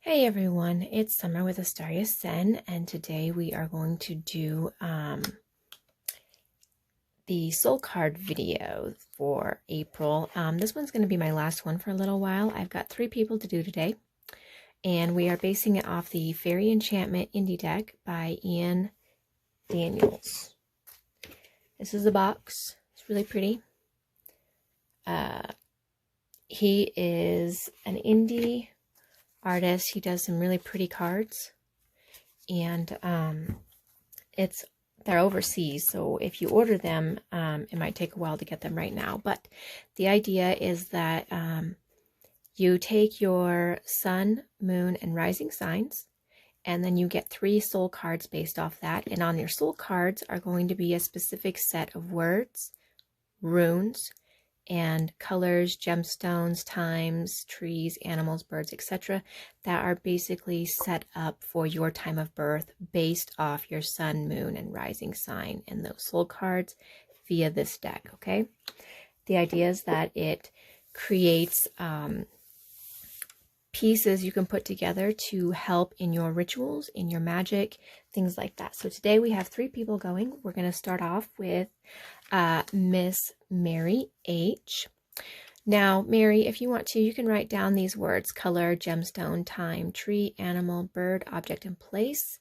Hey everyone, it's Summer with AstariaSen, and today we are going to do the soul card video for April. This one's going to be my last one for a little while. I've got 3 people to do today, and we are basing it off the Faerie Enchantment indie deck by Ian Daniels. This is the box. It's really pretty. He is an indie artist. He does some really pretty cards, and they're overseas, so if you order them, it might take a while to get them right now. But the idea is that you take your sun, moon, and rising signs, and then you get 3 soul cards based off that. And on your soul cards are going to be a specific set of words, runes, and colors, gemstones, times, trees, animals, birds, etc. that are basically set up for your time of birth based off your sun, moon, and rising sign in those soul cards via this deck, okay? The idea is that it creates pieces you can put together to help in your rituals, in your magic, things like that. So today we have 3 people going. We're going to start off with Miss Mary H. Now, Mary, if you want to, you can write down these words: color, gemstone, time, tree, animal, bird, object, and place.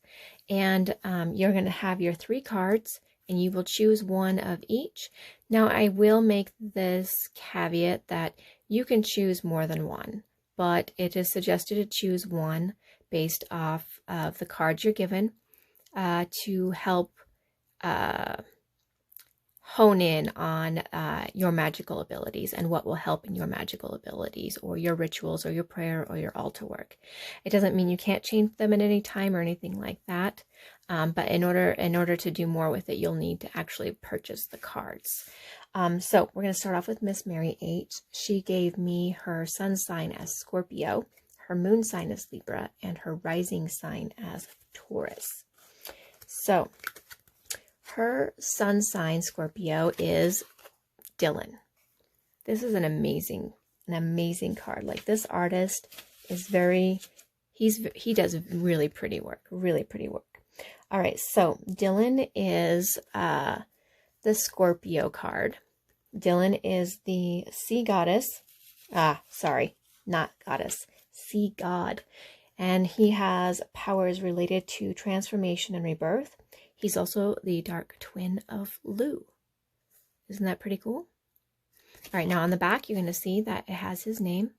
And you're going to have your 3 cards, and you will choose one of each. Now, I will make this caveat that you can choose more than one, but it is suggested to choose one based off of the cards you're given to help hone in on your magical abilities and what will help in your magical abilities or your rituals or your prayer or your altar work. It doesn't mean you can't change them at any time or anything like that, but in order to do more with it, you'll need to actually purchase the cards. So we're going to start off with Miss Mary H. She gave me her sun sign as Scorpio, her moon sign as Libra, and her rising sign as Taurus. So her sun sign, Scorpio, is Dylan. This is an amazing card. Like, this artist is he does really pretty work, All right, so Dylan is the Scorpio card. Dylan is the sea goddess. Sorry, not goddess, sea god. And he has powers related to transformation and rebirth. He's also the dark twin of Lu. Isn't that pretty cool? All right, now on the back, you're going to see that it has his name.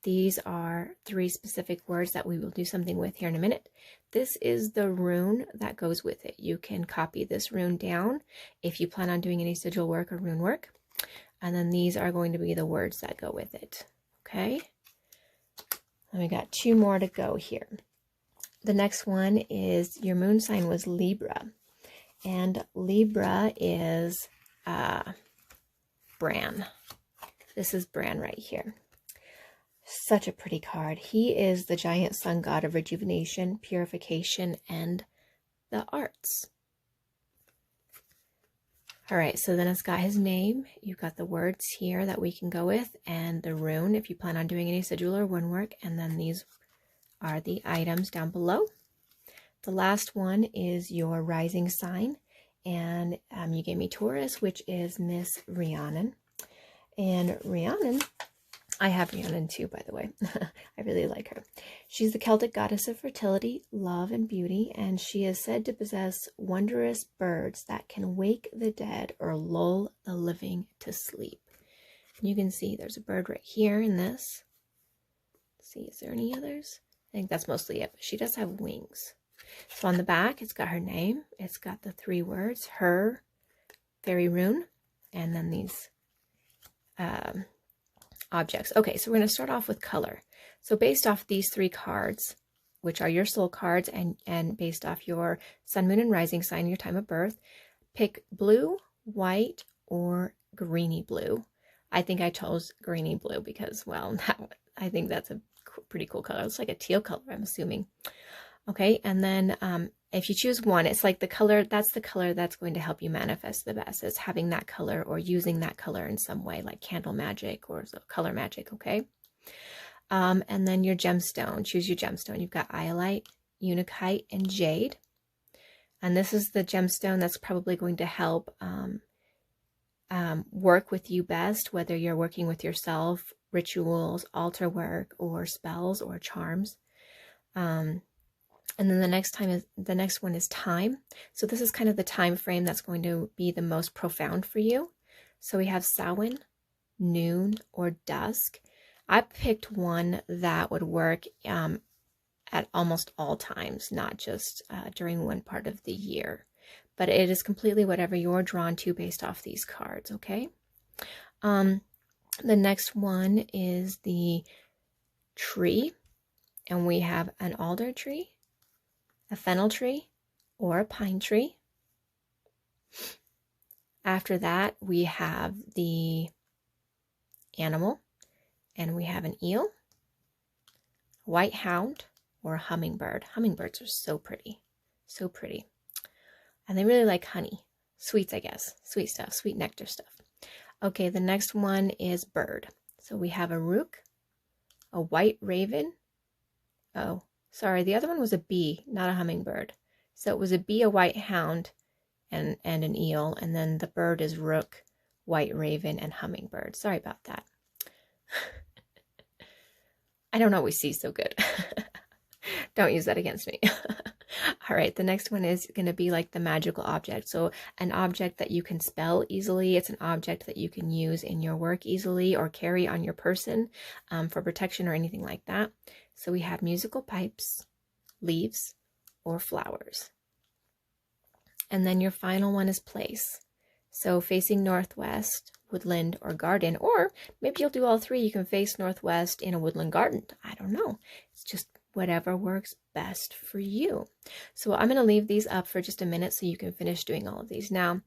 These are 3 specific words that we will do something with here in a minute. This is the rune that goes with it. You can copy this rune down if you plan on doing any sigil work or rune work. And then these are going to be the words that go with it. Okay? And we got 2 more to go here. The next one is your moon sign was Libra. And Libra is Bran. This is Bran right here. Such a pretty card. He is the giant sun god of rejuvenation, purification, and the arts. All right, so then it's got his name. You've got the words here that we can go with, and the rune if you plan on doing any sigil or rune work, and then these are the items down below. The last one is your rising sign, and you gave me Taurus, which is Miss Rhiannon. And Rhiannon, I have Rhiannon too, by the way. I really like her. She's the Celtic goddess of fertility, love, and beauty, and she is said to possess wondrous birds that can wake the dead or lull the living to sleep. And you can see there's a bird right here in this. Let's see, is there any others? I think that's mostly it, but she does have wings. So on the back, it's got her name. It's got the 3 words, her fairy rune, and then these objects. Okay, so we're going to start off with color. So based off these 3 cards, which are your soul cards, and based off your sun, moon, and rising sign, your time of birth, pick blue, white, or greeny blue. I think I chose greeny blue because, well, I think that's a pretty cool color. It's like a teal color, I'm assuming. Okay, and then if you choose one, it's like the color that's going to help you manifest the best. It's having that color or using that color in some way, like candle magic or color magic, okay? And then your gemstone, choose your gemstone. You've got iolite, unakite, and jade. And this is the gemstone that's probably going to help work with you best, whether you're working with yourself, rituals, altar work, or spells or charms. And then the next one is time. So this is kind of the time frame that's going to be the most profound for you. So we have Samhain, noon, or dusk. I picked one that would work at almost all times, not just during one part of the year. But it is completely whatever you're drawn to based off these cards, okay? The next one is the tree. And we have an alder tree, a fennel tree, or a pine tree. After that, we have the animal, and we have an eel, a white hound, or a hummingbird. Hummingbirds are so pretty, so pretty. And they really like honey, sweets, I guess, sweet stuff, sweet nectar stuff. Okay, the next one is bird. So we have a rook, a white raven. Oh, sorry, the other one was a bee, not a hummingbird. So it was a bee, a white hound, and an eel, and then the bird is rook, white raven, and hummingbird. Sorry about that. I don't always see so good. Don't use that against me. All right, the next one is going to be like the magical object. So an object that you can spell easily. It's an object that you can use in your work easily or carry on your person for protection or anything like that. So we have musical pipes, leaves, or flowers. And then your final one is place. So facing northwest, woodland, or garden, or maybe you'll do all three. You can face northwest in a woodland garden. I don't know. It's just whatever works best for you. So I'm going to leave these up for just a minute so you can finish doing all of these. Now,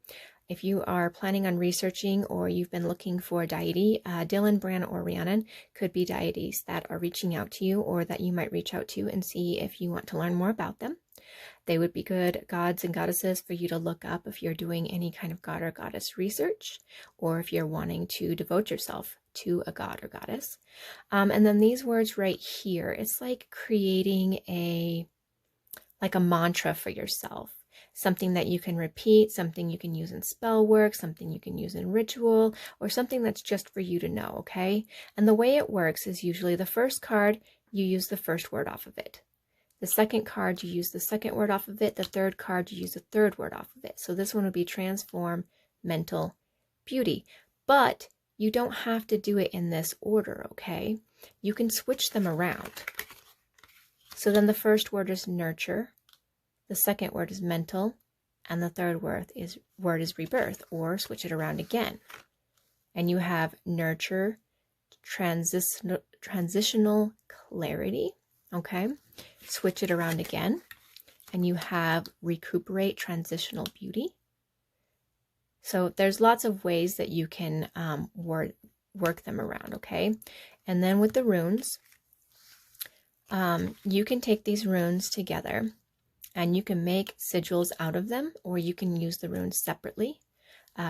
if you are planning on researching or you've been looking for a deity, Dylan, Bran, or Rhiannon could be deities that are reaching out to you or that you might reach out to and see if you want to learn more about them. They would be good gods and goddesses for you to look up if you're doing any kind of god or goddess research, or if you're wanting to devote yourself to a god or goddess. And then these words right here, it's like creating a mantra for yourself. Something that you can repeat, something you can use in spell work, something you can use in ritual, or something that's just for you to know, okay? And the way it works is usually the first card, you use the first word off of it. The second card, you use the second word off of it. The third card, you use the third word off of it. So this one would be transform, mental, beauty. But you don't have to do it in this order, okay? You can switch them around. So then the first word is nurture. The second word is mental. And the third word is rebirth, or switch it around again. And you have nurture, transitional clarity, okay? Switch it around again, and you have recuperate, transitional beauty. So there's lots of ways that you can work them around, okay? And then with the runes, you can take these runes together and you can make sigils out of them, or you can use the runes separately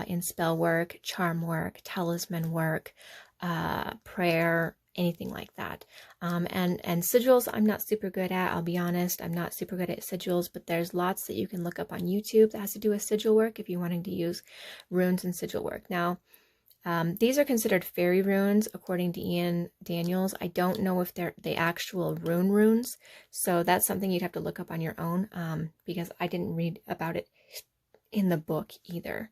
in spell work, charm work, talisman work, prayer, anything like that. And sigils I'm not super good at, I'll be honest. I'm not super good at sigils, but there's lots that you can look up on YouTube that has to do with sigil work if you're wanting to use runes and sigil work. Now, these are considered fairy runes according to Ian Daniels. I don't know if they're the actual runes, so that's something you'd have to look up on your own because I didn't read about it in the book either.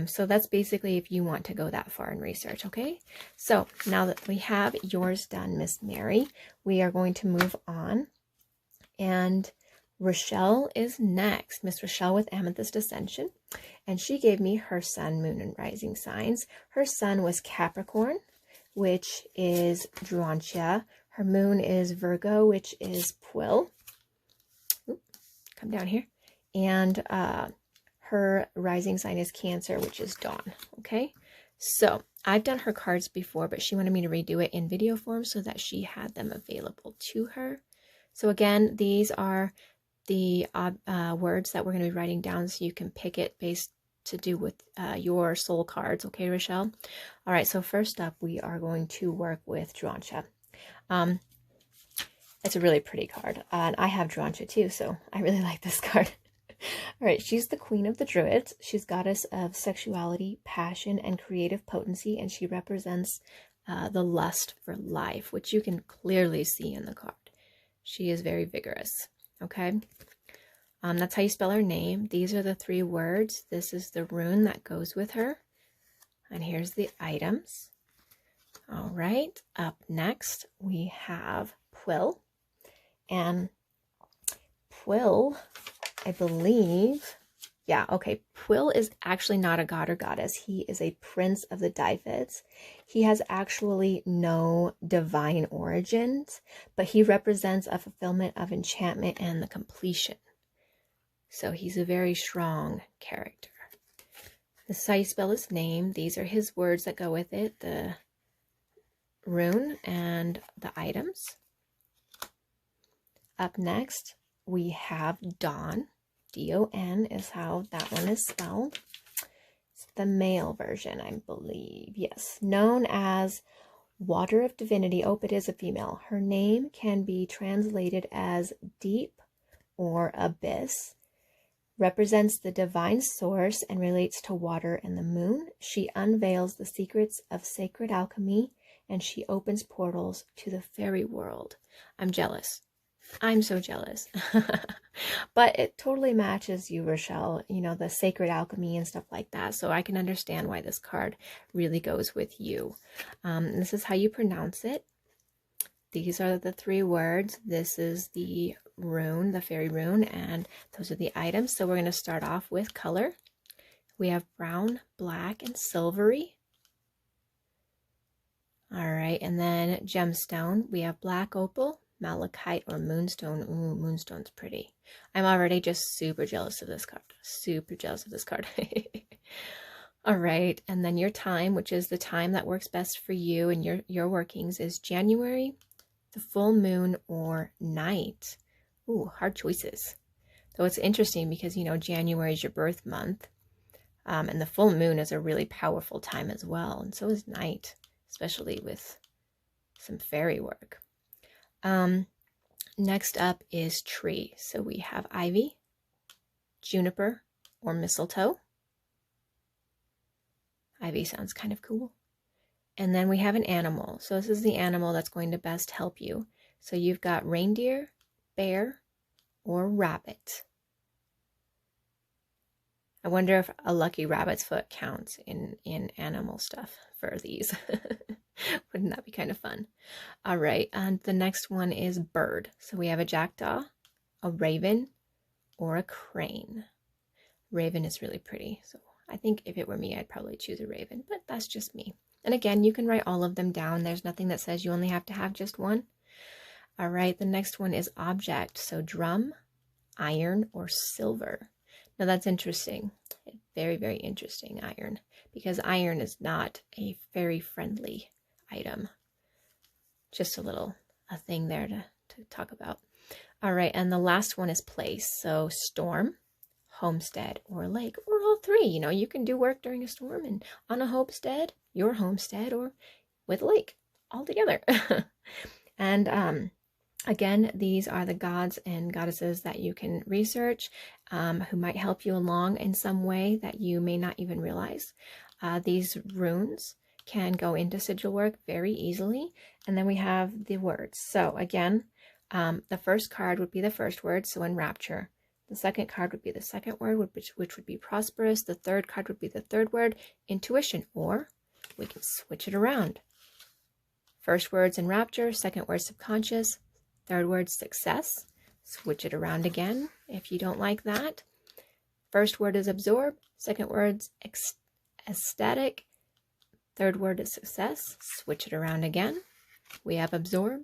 So that's basically if you want to go that far in research, okay? So now that we have yours done, Miss Mary, we are going to move on. And Rachele is next, Miss Rachele with Amethyst Ascension. And she gave me her sun, moon, and rising signs. Her sun was Capricorn, which is Druantia. Her moon is Virgo, which is Quill. Oop, come down here. And her rising sign is Cancer, which is Dawn, okay? So I've done her cards before, but she wanted me to redo it in video form so that she had them available to her. So again, these are the words that we're going to be writing down so you can pick it based to do with your soul cards, okay, Rachele? All right, so first up, we are going to work with Druantia. It's a really pretty card. And I have Drancha too, so I really like this card. All right, she's the queen of the druids. She's goddess of sexuality, passion, and creative potency, and she represents the lust for life, which you can clearly see in the card. She is very vigorous, okay? That's how you spell her name. These are the 3 words. This is the rune that goes with her. And here's the items. All right, up next we have Quill. And Quill, I believe, yeah, okay, Quill is actually not a god or goddess. He is a prince of the Dyfids. He has actually no divine origins, but he represents a fulfillment of enchantment and the completion. So he's a very strong character. This is how you spell his name. These are his words that go with it, the rune and the items. Up next, we have Dawn. D-O-N is how that one is spelled. It's the male version, I believe. Yes, known as Water of Divinity. Oh, it is a female. Her name can be translated as Deep or Abyss. Represents the divine source and relates to water and the moon. She unveils the secrets of sacred alchemy, and she opens portals to the fairy world. I'm jealous. I'm so jealous. But it totally matches you, Rachele, you know, the sacred alchemy and stuff like that. So I can understand why this card really goes with you. This is how you pronounce it. These are the 3 words. This is the rune, the fairy rune, and those are the items. So we're going to start off with color. We have brown, black, and silvery. All right, and then gemstone. We have black opal, malachite, or moonstone. Ooh, moonstone's pretty. I'm already just super jealous of this card. Super jealous of this card. All right, and then your time, which is the time that works best for you and your workings, is January, the full moon, or night. Ooh, hard choices. Though it's interesting because, you know, January is your birth month, and the full moon is a really powerful time as well, and so is night, especially with some fairy work. Next up is tree. So we have ivy, juniper, or mistletoe. Ivy sounds kind of cool. And then we have an animal. So this is the animal that's going to best help you. So you've got reindeer, bear, or rabbit. I wonder if a lucky rabbit's foot counts in animal stuff for these. Wouldn't that be kind of fun? All right, and the next one is bird. So we have a jackdaw, a raven, or a crane. Raven is really pretty. So I think if it were me, I'd probably choose a raven, but that's just me. And again, you can write all of them down. There's nothing that says you only have to have just one. All right, the next one is object. So drum, iron, or silver. Now that's interesting. Very, very interesting, iron, because iron is not a very friendly item. Just a thing there to talk about. All right, and the last one is place. So storm, homestead, or lake, or all 3. You know, you can do work during a storm and on a homestead, your homestead, or with a lake all together. And again, these are the gods and goddesses that you can research, who might help you along in some way that you may not even realize. These runes can go into sigil work very easily. And then we have the words. So again, the first card would be the first word, so enrapture. The second card would be the second word, which would be prosperous. The third card would be the third word, intuition, or we can switch it around. First word's enrapture, second word subconscious, third word success. Switch it around again if you don't like that. First word is absorb, second word's ecstatic, third word is success. Switch it around again. We have absorb,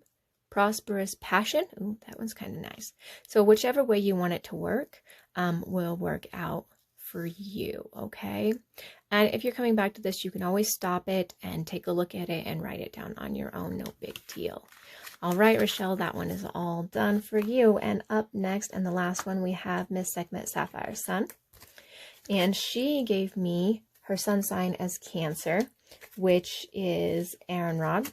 prosperous, passion. Ooh, that one's kind of nice. So whichever way you want it to work will work out for you, okay? And if you're coming back to this, you can always stop it and take a look at it and write it down on your own. No big deal. All right, Rachele, that one is all done for you. And up next, and the last one, we have Miss Sekhmet SapphyreSun. And she gave me her sun sign as Cancer, which is Aaron Rod.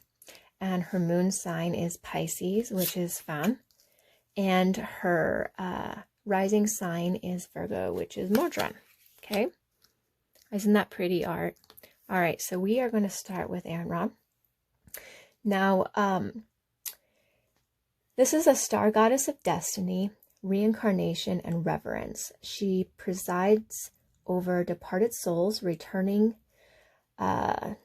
and her moon sign is Pisces, which is fun. And her rising sign is Virgo, which is Modron. Okay? Isn't that pretty art? All right, so we are going to start with Aaron. Now, this is a star goddess of destiny, reincarnation, and reverence. She presides over departed souls, returning them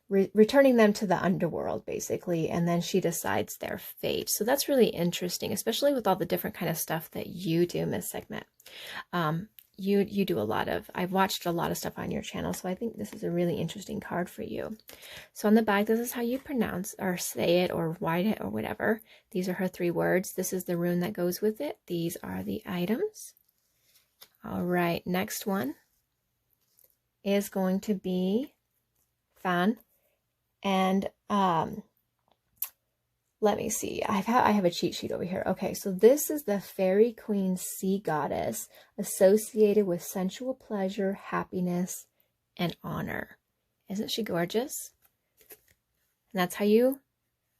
to the underworld, basically, and then she decides their fate. So that's really interesting, especially with all the different kind of stuff that you do, Miss Sekhmet. You do a lot of, I've watched a lot of stuff on your channel, so I think this is a really interesting card for you. So on the back, this is how you pronounce or say it or write it or whatever. These are her 3 words. This is the rune that goes with it. These are the items. All right, next one is going to be Fan. And let me see. I have a cheat sheet over here. Okay, so this is the Fairy Queen Sea Goddess associated with sensual pleasure, happiness, and honor. Isn't she gorgeous? And that's how you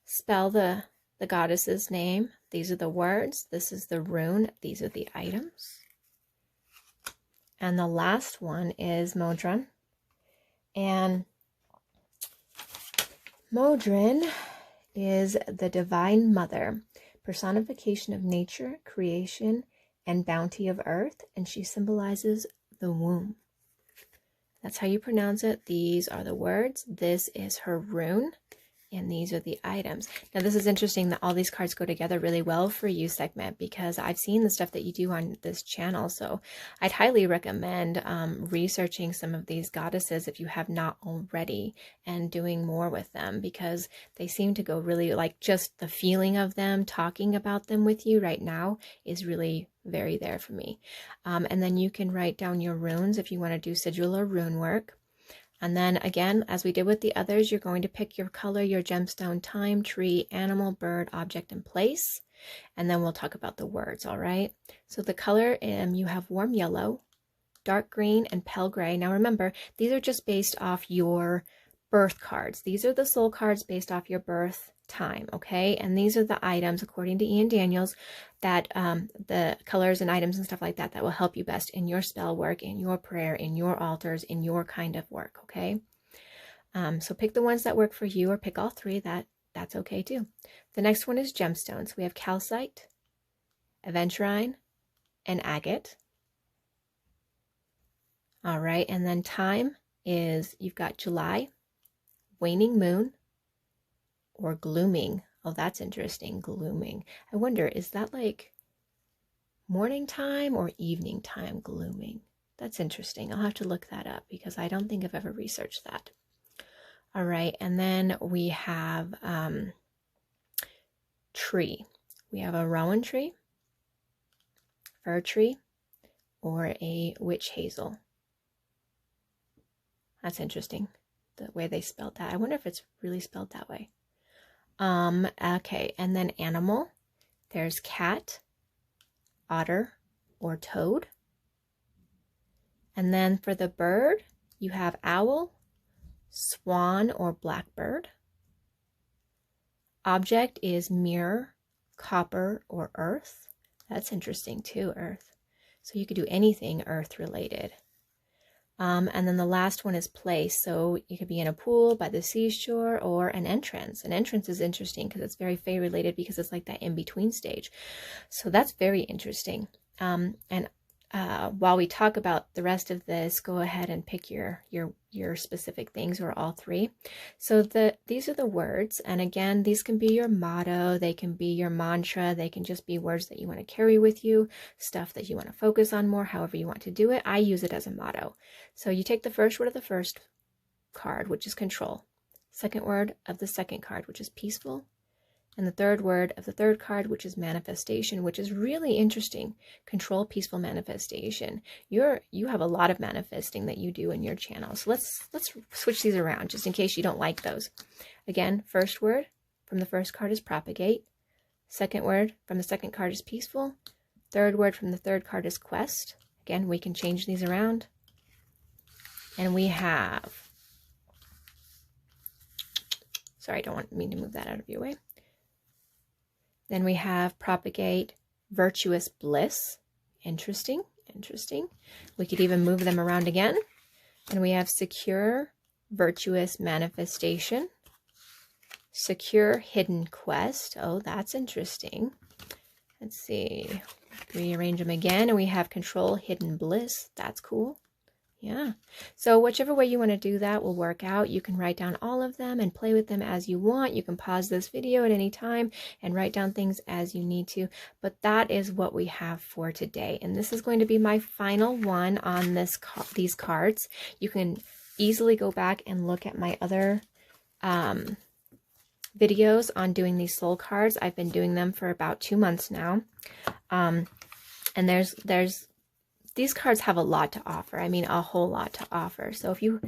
spell the goddess's name. These are the words. This is the rune. These are the items. And the last one is Modron. And Modron is the Divine Mother, personification of nature, creation, and bounty of earth, and she symbolizes the womb. That's how you pronounce it. These are the words. This is her rune, and these are the items. Now, this is interesting that all these cards go together really well for you, Sekhmet, because I've seen the stuff that you do on this channel, so I'd highly recommend researching some of these goddesses if you have not already, and doing more with them, because they seem to go really, like, just the feeling of them, talking about them with you right now is really very there for me. And then you can write down your runes if you want to do sigil or rune work. And then again, as we did with the others, you're going to pick your color, your gemstone, time, tree, animal, bird, object, and place. And then we'll talk about the words, all right? So the color, you have warm yellow, dark green, and pale gray. Now remember, these are just based off your birth cards. These are the soul cards based off your birth time, okay? And these are the items, according to Ian Daniels, that the colors and items and stuff like that will help you best in your spell work, in your prayer, in your altars, in your kind of work, okay? So pick the ones that work for you, or pick all 3. That's okay too. The next one is gemstones. We have calcite, aventurine, and agate. All right, and then time is, you've got July, waning moon, or glooming. Oh, that's interesting. Glooming. I wonder, is that like morning time or evening time glooming? That's interesting. I'll have to look that up because I don't think I've ever researched that. All right. And then we have tree. We have a rowan tree, fir tree, or a witch hazel. That's interesting, the way they spelled that. I wonder if it's really spelled that way. Okay, and then animal, there's cat, otter, or toad. And then for the bird, you have owl, swan, or blackbird. Object is mirror, copper, or earth. That's interesting too, earth. So you could do anything earth related. And then the last one is place. So you could be in a pool, by the seashore, or an entrance. An entrance is interesting because it's very fae related, because it's like that in-between stage. So that's very interesting. While we talk about the rest of this, go ahead and pick your specific things, or all 3. So these are the words, and again, these can be your motto, they can be your mantra, they can just be words that you want to carry with you, stuff that you want to focus on more, however you want to do it. I use it as a motto. So you take the first word of the first card, which is control, second word of the second card, which is peaceful, and the third word of the third card, which is manifestation, which is really interesting. Control, peaceful, manifestation. You have a lot of manifesting that you do in your channel. So let's switch these around just in case you don't like those. Again, first word from the first card is propagate. Second word from the second card is peaceful. Third word from the third card is quest. Again, we can change these around. And we have Sorry, I don't mean to move that out of your way. Then we have Propagate Virtuous Bliss. Interesting, interesting. We could even move them around again. And we have Secure Virtuous Manifestation. Secure Hidden Quest. Oh, that's interesting. Let's see. Rearrange them again, and we have Control Hidden Bliss. That's cool. Yeah. So whichever way you want to do that will work out. You can write down all of them and play with them as you want. You can pause this video at any time and write down things as you need to. But that is what we have for today. And this is going to be my final one on these cards. You can easily go back and look at my other videos on doing these soul cards. I've been doing them for about 2 months now. And these cards have a lot to offer. I mean, a whole lot to offer. So if you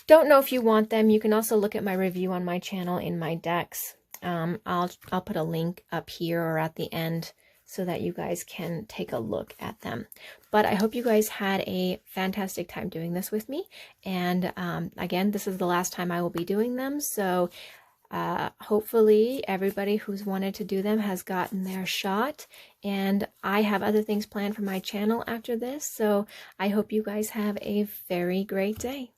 don't know if you want them, you can also look at my review on my channel in my decks. I'll put a link up here or at the end so that you guys can take a look at them. But I hope you guys had a fantastic time doing this with me. And again, this is the last time I will be doing them. So hopefully everybody who's wanted to do them has gotten their shot, and I have other things planned for my channel after this, so I hope you guys have a very great day.